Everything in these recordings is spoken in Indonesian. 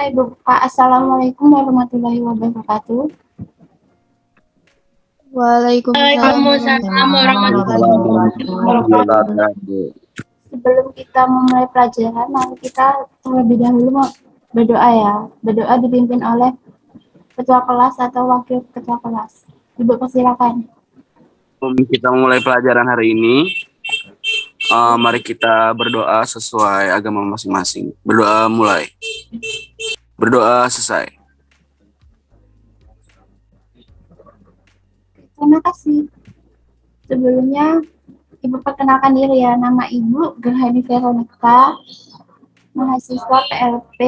Ibu Pak. Assalamualaikum warahmatullahi wabarakatuh. Waalaikumsalam warahmatullahi wabarakatuh. Sebelum kita memulai pelajaran, mari kita terlebih dahulu berdoa ya. Berdoa dipimpin oleh ketua kelas atau wakil ketua kelas. Ibu persilakan. Kita memulai pelajaran hari ini. Mari kita berdoa sesuai agama masing-masing. Berdoa mulai. Berdoa selesai. Terima kasih. Sebelumnya, Ibu perkenalkan diri ya. Nama Ibu Gerhani Veronica, mahasiswa PLP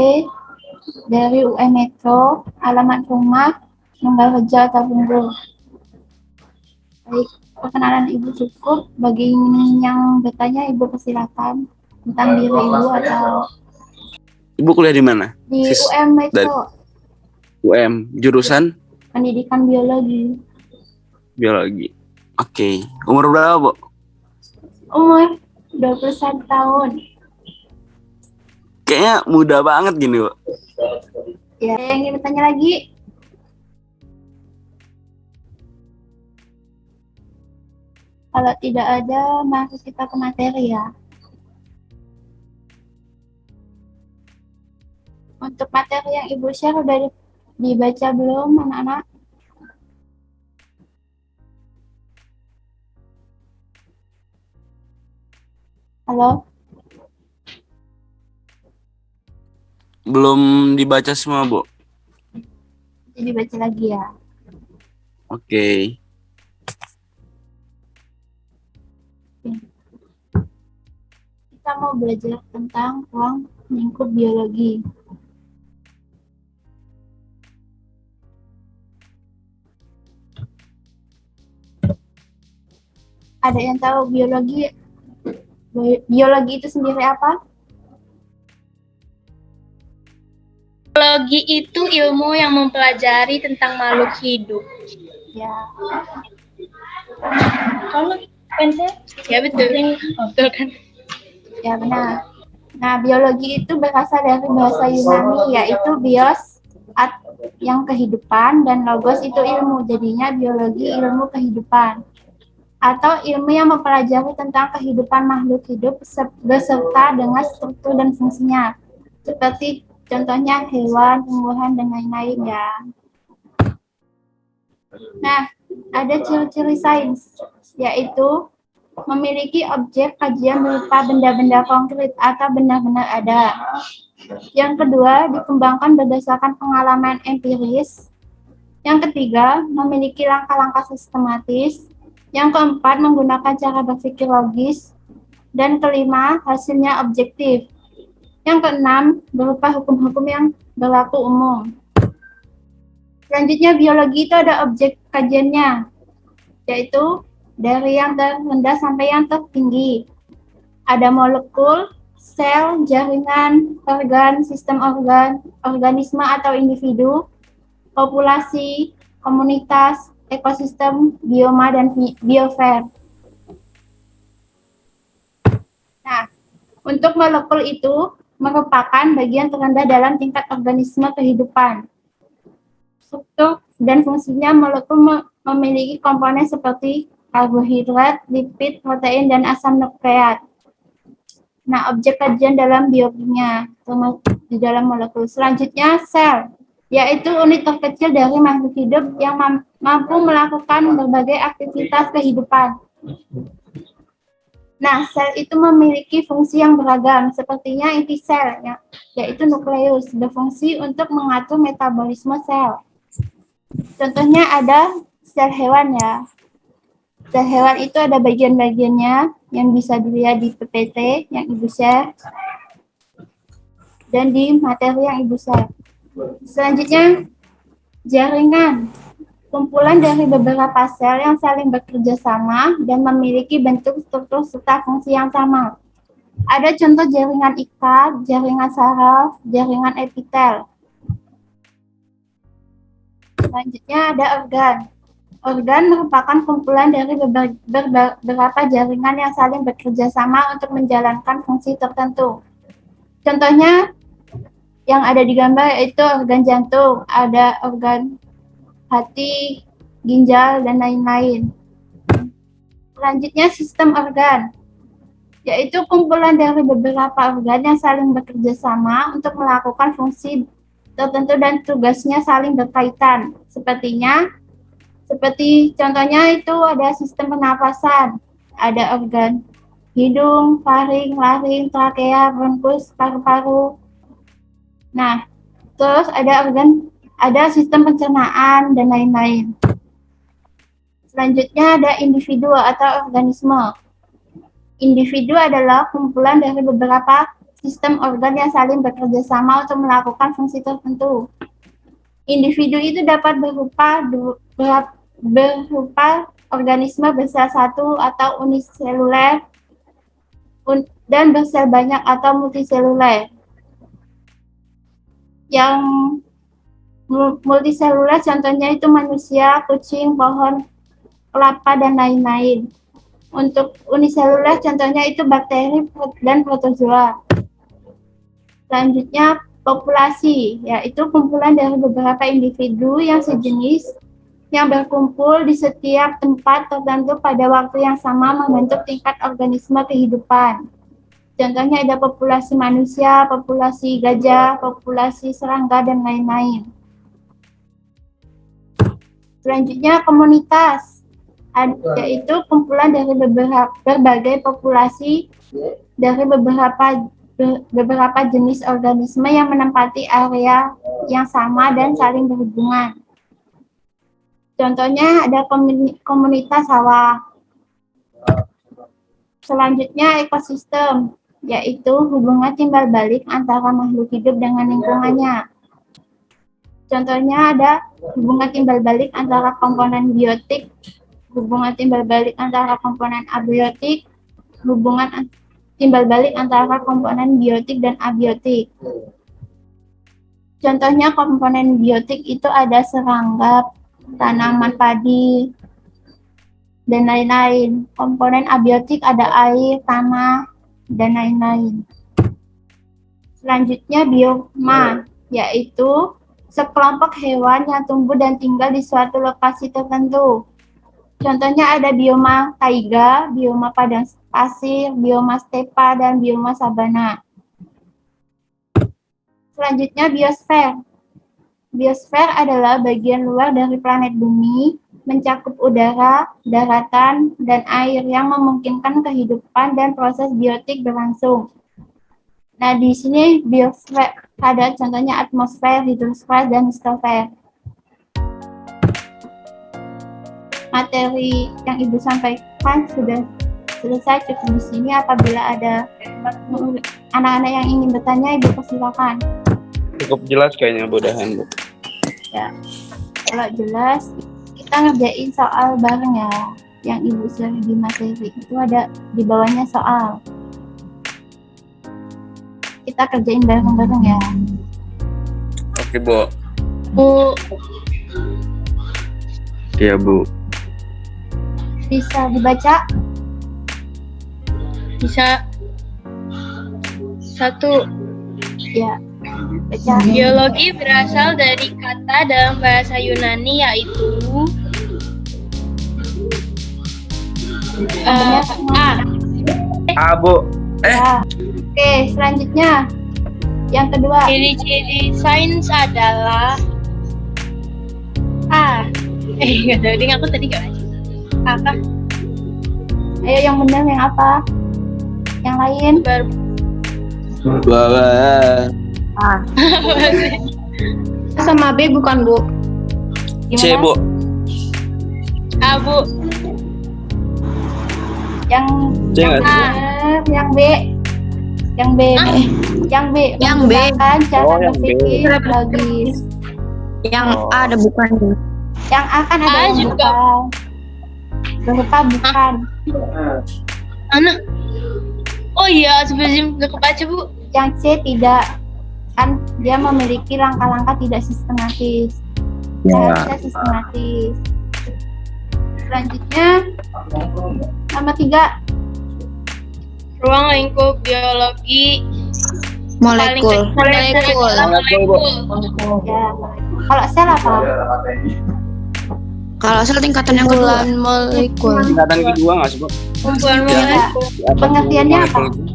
dari UN Metro, alamat rumah Nunggal Reja Tabunggo. Baik, perkenalan Ibu cukup. Bagi yang bertanya, Ibu persilakan tentang diri Ibu atau... Ibu kuliah di mana? Di UM Metro. UM, jurusan? Pendidikan Biologi. Biologi. Oke. Umur berapa, Bu? Umur 21 tahun. Kayaknya muda banget gini, Bu. Ya, yang ingin bertanya lagi? Kalau tidak ada, mari kita ke materi ya. Untuk materi yang Ibu share udah dibaca belum, anak-anak? Halo? Belum dibaca semua, Bu. Jadi baca lagi ya. Oke. Kita mau belajar tentang ruang lingkup biologi. Ada yang tahu biologi itu sendiri apa? Biologi itu ilmu yang mempelajari tentang makhluk hidup. Ya. Kalau pensel? Ya betul. Betul kan? Ya benar. Nah, biologi itu berasal dari bahasa Yunani, yaitu bios yang kehidupan dan logos itu ilmu. Jadinya biologi ilmu kehidupan. Atau ilmu yang mempelajari tentang kehidupan makhluk hidup beserta dengan struktur dan fungsinya. Seperti contohnya hewan, tumbuhan, dan lain-lain ya. Nah, ada ciri-ciri sains, yaitu memiliki objek kajian berupa benda-benda konkret atau benar-benar ada. Yang kedua, dikembangkan berdasarkan pengalaman empiris. Yang ketiga, memiliki langkah-langkah sistematis. Yang keempat, menggunakan cara berpikir logis. Dan kelima, hasilnya objektif. Yang keenam, berupa hukum-hukum yang berlaku umum. Selanjutnya, biologi itu ada objek kajiannya, yaitu dari yang terendah sampai yang tertinggi. Ada molekul, sel, jaringan, organ, sistem organ, organisme atau individu, populasi, komunitas, ekosistem, bioma, dan biosfer. Nah, untuk molekul itu merupakan bagian terendah dalam tingkat organisme kehidupan. Struktur dan fungsinya molekul memiliki komponen seperti karbohidrat, lipid, protein, dan asam nukleat. Nah, objek kajian dalam biokimia di dalam molekul. Selanjutnya, sel, yaitu unit terkecil dari makhluk hidup yang mampu melakukan berbagai aktivitas kehidupan. Nah, sel itu memiliki fungsi yang beragam, sepertinya inti sel, yaitu nukleus, berfungsi untuk mengatur metabolisme sel. Contohnya ada sel hewan ya. Sel hewan itu ada bagian-bagiannya yang bisa dilihat di PPT yang Ibu share dan di materi yang Ibu share. Selanjutnya, jaringan. Kumpulan dari beberapa sel yang saling bekerja sama dan memiliki bentuk, struktur, serta fungsi yang sama. Ada contoh jaringan ikat, jaringan saraf, jaringan epitel. Selanjutnya ada organ. Organ merupakan kumpulan dari beberapa jaringan yang saling bekerja sama untuk menjalankan fungsi tertentu. Contohnya, yang ada di gambar itu organ jantung, ada organ hati, ginjal, dan lain-lain. Selanjutnya sistem organ, yaitu kumpulan dari beberapa organ yang saling bekerja sama untuk melakukan fungsi tertentu dan tugasnya saling berkaitan. Seperti contohnya itu ada sistem pernapasan, ada organ hidung, faring, laring, trakea, bronkus, paru-paru. Nah, terus ada sistem pencernaan dan lain-lain. Selanjutnya ada individu atau organisme. Individu adalah kumpulan dari beberapa sistem organ yang saling bekerja sama untuk melakukan fungsi tertentu. Individu itu dapat berupa organisme bersel satu atau uniseluler dan bersel banyak atau multiseluler. Yang multiseluler contohnya itu manusia, kucing, pohon, kelapa, dan lain-lain. Untuk uniseluler contohnya itu bakteri dan protozoa. Selanjutnya populasi, yaitu kumpulan dari beberapa individu yang sejenis yang berkumpul di setiap tempat tertentu pada waktu yang sama membentuk tingkat organisme kehidupan. Contohnya ada populasi manusia, populasi gajah, populasi serangga, dan lain-lain. Selanjutnya komunitas, yaitu kumpulan dari berbagai populasi dari beberapa jenis organisme yang menempati area yang sama dan saling berhubungan. Contohnya ada komunitas sawah. Selanjutnya ekosistem, yaitu hubungan timbal balik antara makhluk hidup dengan lingkungannya. Contohnya ada hubungan timbal balik antara komponen biotik, hubungan timbal balik antara komponen abiotik, hubungan timbal balik antara komponen biotik dan abiotik. Contohnya komponen biotik itu ada serangga, tanaman padi, dan lain-lain. Komponen abiotik ada air, tanah, dan lain-lain. Selanjutnya bioma, yaitu sekelompok hewan yang tumbuh dan tinggal di suatu lokasi tertentu. Contohnya ada bioma taiga, bioma padang pasir, bioma stepa, dan bioma sabana. Selanjutnya biosfer. Biosfer adalah bagian luar dari planet bumi, mencakup udara, daratan, dan air yang memungkinkan kehidupan dan proses biotik berlangsung. Nah, di sini biosfer ada contohnya atmosfer, hidrosfer, dan stratosfer. Materi yang Ibu sampaikan sudah selesai, cukup di sini. Apabila ada anak-anak yang ingin bertanya, Ibu persilakan. Cukup jelas kayaknya, mudahan, Bu. Ya, kalau jelas, kita ngerjain soal bareng ya. Yang Ibu share di materi itu ada di bawahnya soal. Kita kerjain bareng-bareng ya. Oke, Bu. Bu, Iya, Bu. Bisa dibaca? bisa. 1. Ya, baca. Biologi berasal dari kata dalam bahasa Yunani yaitu A. Bu. Ya. Oke, selanjutnya. Yang kedua. Ciri-ciri sains adalah A. Nggak tahu, ding, aku tadi nggak baca. Apa? Ayo yang benar yang apa? Yang lain? Sama B bukan, Bu? C, Bu. A, Bu. Yang C nggak sih? benar, yang B. Yang B. Yang B. Yang B. Menggunakan cara Oh, yang B. berpikir logis. Yang A ada bukan, Bu? Yang A kan ada A yang juga. bukan. Berupa bukan. Mana? Oh iya, sebelum nggak kebaca, Bu. Yang C tidak. Kan dia memiliki langkah-langkah tidak sistematis. Seharusnya sistematis. Selanjutnya, nomor 3. Ruang lingkup biologi Molekul. Molekul. Molekul, Bu. Ya. Kalau sel apa? Kalau sel tingkatan yang kedua. Molekul. Tingkatan kedua nggak sih, Bu? Kumpulan Ya. molekul. Di atas Pengertiannya apa? molekul.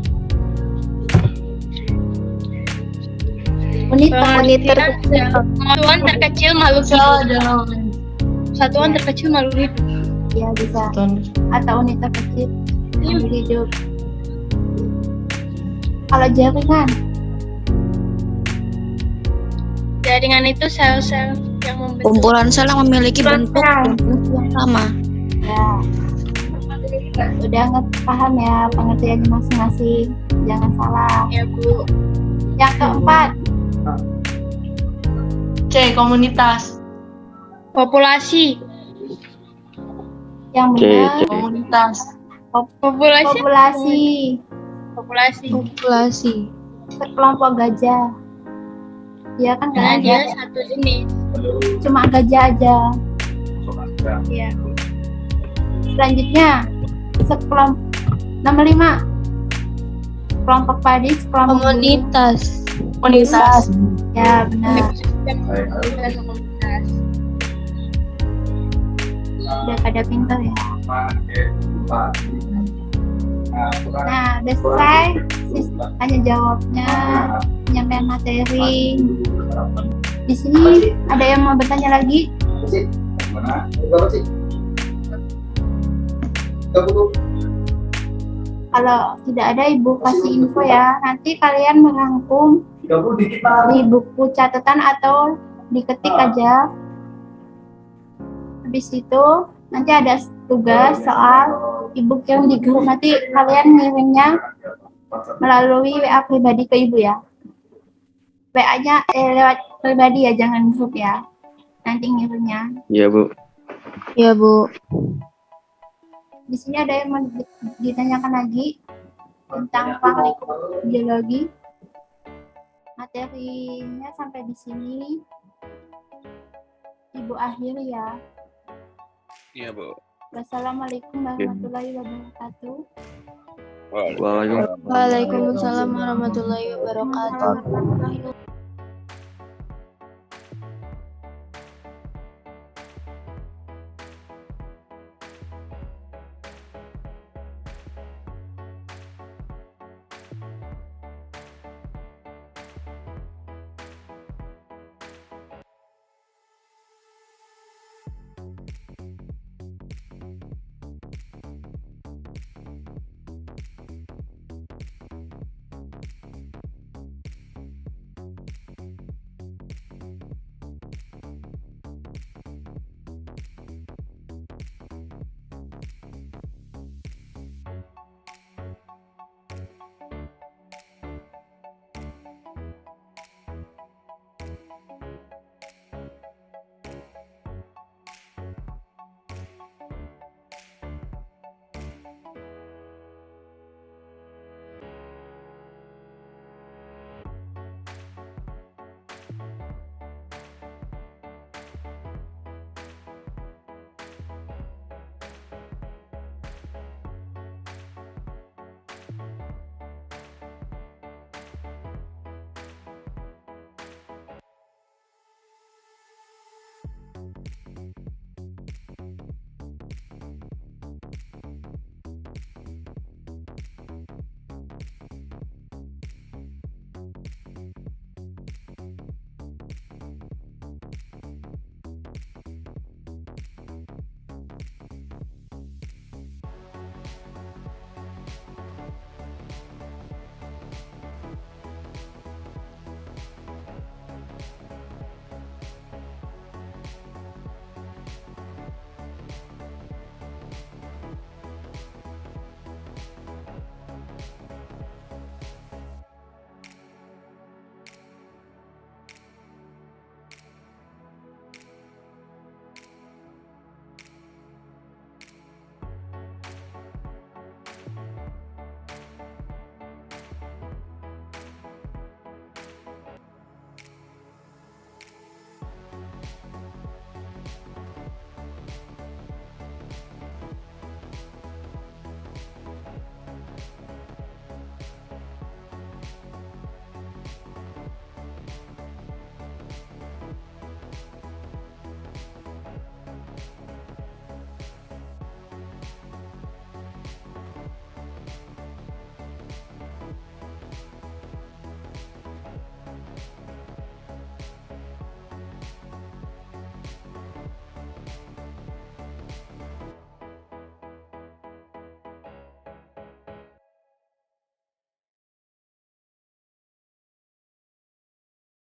Unit Satuan terkecil makhluk hidup. Satuan terkecil makhluk hidup. ya bisa. Atau unit terkecil yang hidup. Kalau jaringan, Jaringan itu sel-sel yang membentuk. Kumpulan sel yang memiliki bentuk dan fungsi yang sama. ya. Udah paham ya pengertiannya masing-masing. Jangan salah. Ya, Bu. Yang keempat, C. Komunitas. Populasi. yang C, benar C. Komunitas. Populasi. populasi Populasi. Populasi. sekelompok gajah. Ya kan Karena nggak dia ada, satu jenis. cuma gajah aja. Ya. Selanjutnya sekelompok nomor 5. Kelompok padi, sekelompok burung. Komunitas. Ya benar. Komunitas. Udah pada pintar ya. Nah, udah selesai tanya jawabnya, penyampaian materi. Di sini ada yang mau bertanya lagi? Kalau tidak ada, Ibu kasih info ya. Nanti kalian merangkum di buku catatan atau diketik aja. Habis itu nanti ada tugas soal Ibu yang di grup. Nanti kalian ngirimnya melalui WA pribadi ke Ibu ya. WA-nya lewat pribadi ya, jangan grup ya. Nanti ngirimnya. Iya, Bu. Ya, Bu. Di sini ada yang mau ditanyakan lagi tentang praktikum biologi. Materinya sampai di sini. Ibu akhiri ya. Iya, Bu. Wassalamualaikum warahmatullahi wabarakatuh. Waalaikumsalam. Waalaikumsalam warahmatullahi wabarakatuh.